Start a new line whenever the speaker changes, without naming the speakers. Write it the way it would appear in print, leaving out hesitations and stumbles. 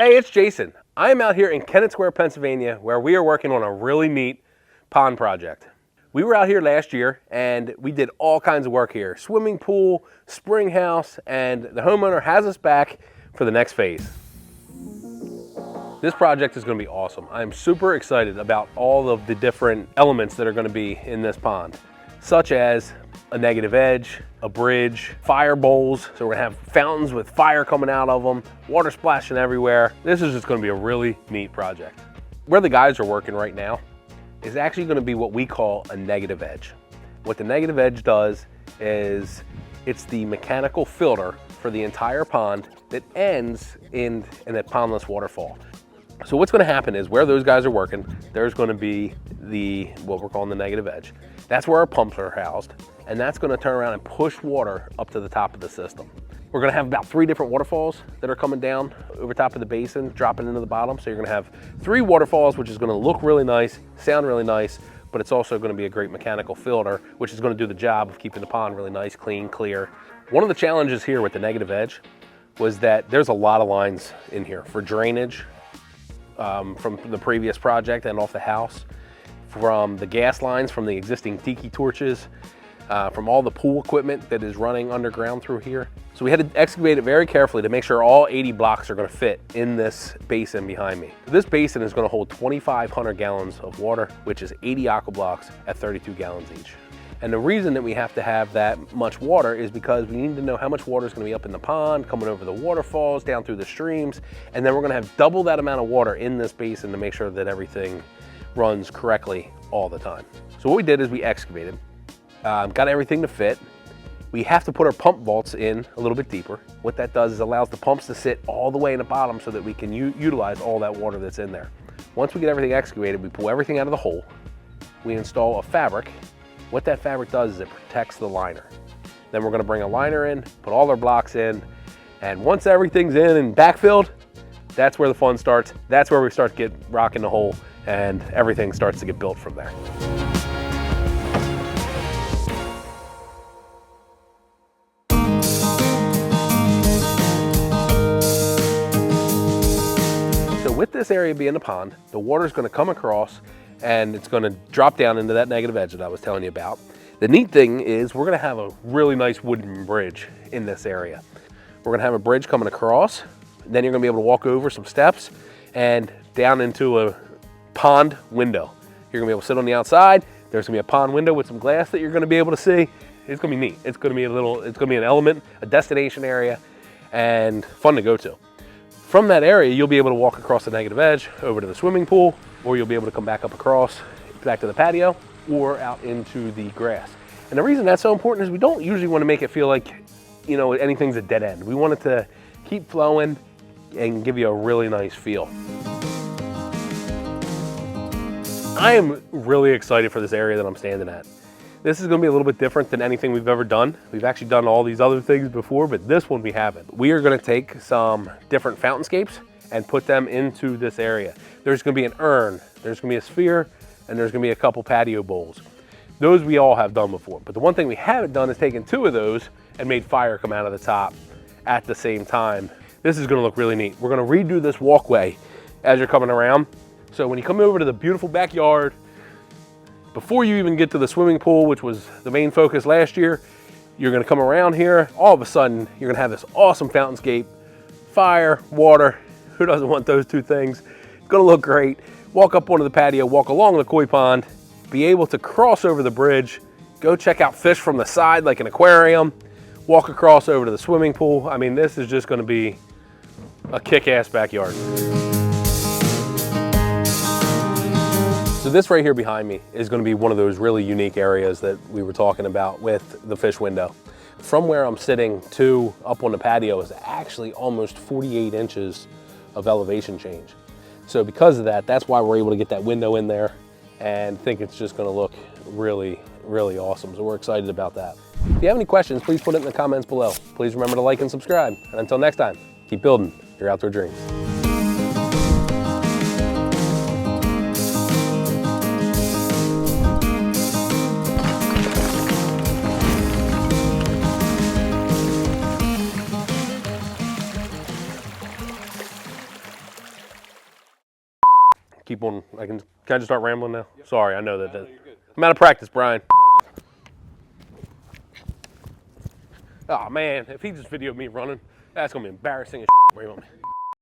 Hey, it's Jason. I am out here in Kennett Square, Pennsylvania, where we are working on a really neat pond project. We were out here last year and we did all kinds of work here. Swimming pool, spring house, and the homeowner has us back for the next phase. This project is going to be awesome. I'm super excited about all of the different elements that are going to be in this pond, such as a negative edge, a bridge, fire bowls. So we're gonna have fountains with fire coming out of them, water splashing everywhere. This is just gonna be a really neat project. Where the guys are working right now is actually gonna be what we call a negative edge. What the negative edge does is it's the mechanical filter for the entire pond that ends in a pondless waterfall. So what's gonna happen is where those guys are working, there's gonna be what we're calling the negative edge. That's where our pumps are housed, and that's gonna turn around and push water up to the top of the system. We're gonna have about 3 different waterfalls that are coming down over top of the basin, dropping into the bottom. So you're gonna have 3 waterfalls, which is gonna look really nice, sound really nice, but it's also gonna be a great mechanical filter, which is gonna do the job of keeping the pond really nice, clean, clear. One of the challenges here with the negative edge was that there's a lot of lines in here for drainage from the previous project and off the house, from the gas lines, from the existing tiki torches, from all the pool equipment that is running underground through here. So we had to excavate it very carefully to make sure all 80 blocks are gonna fit in this basin behind me. This basin is gonna hold 2,500 gallons of water, which is 80 aqua blocks at 32 gallons each. And the reason that we have to have that much water is because we need to know how much water is gonna be up in the pond, coming over the waterfalls, down through the streams, and then we're gonna have double that amount of water in this basin to make sure that everything runs correctly all the time. So what we did is we excavated, got everything to fit. We have to put our pump vaults in a little bit deeper. What that does is allows the pumps to sit all the way in the bottom so that we can utilize all that water that's in there. Once we get everything excavated, we pull everything out of the hole. We install a fabric. What that fabric does is it protects the liner. Then we're gonna bring a liner in, put all our blocks in, and once everything's in and backfilled, that's where the fun starts. That's where we start rocking the hole, and everything starts to get built from there. So with this area being the pond, the water's gonna come across and it's gonna drop down into that negative edge that I was telling you about. The neat thing is we're gonna have a really nice wooden bridge in this area. We're gonna have a bridge coming across, then you're gonna be able to walk over some steps and down into a pond window. You're gonna be able to sit on the outside. There's gonna be a pond window with some glass that you're gonna be able to see. It's gonna be neat. It's gonna be an element, a destination area, and fun to go to. From that area, you'll be able to walk across the negative edge over to the swimming pool, or you'll be able to come back up across, back to the patio, or out into the grass. And the reason that's so important is we don't usually want to make it feel like, you know, anything's a dead end. We want it to keep flowing and give you a really nice feel. I am really excited for this area that I'm standing at. This is gonna be a little bit different than anything we've ever done. We've actually done all these other things before, but this one we haven't. We are gonna take some different fountainscapes and put them into this area. There's gonna be an urn, there's gonna be a sphere, and there's gonna be a couple patio bowls. Those we all have done before, but the one thing we haven't done is taken 2 of those and made fire come out of the top at the same time. This is gonna look really neat. We're gonna redo this walkway as you're coming around. So when you come over to the beautiful backyard, before you even get to the swimming pool, which was the main focus last year, you're gonna come around here. All of a sudden, you're gonna have this awesome fountainscape, fire, water. Who doesn't want those 2 things? It's gonna look great. Walk up onto the patio, walk along the koi pond, be able to cross over the bridge, go check out fish from the side like an aquarium, walk across over to the swimming pool. I mean, this is just gonna be a kick-ass backyard. So this right here behind me is gonna be one of those really unique areas that we were talking about with the fish window. From where I'm sitting to up on the patio is actually almost 48 inches of elevation change. So because of that, that's why we're able to get that window in there and think it's just gonna look really, really awesome. So we're excited about that. If you have any questions, please put it in the comments below. Please remember to like and subscribe. And until next time, keep building your outdoor dreams. keep on, can I just start rambling now? Yep. Sorry, I know that. No, you're good. I'm out of practice, Brian. Oh man, if he just videoed me running, that's gonna be embarrassing as shit. Wait on me.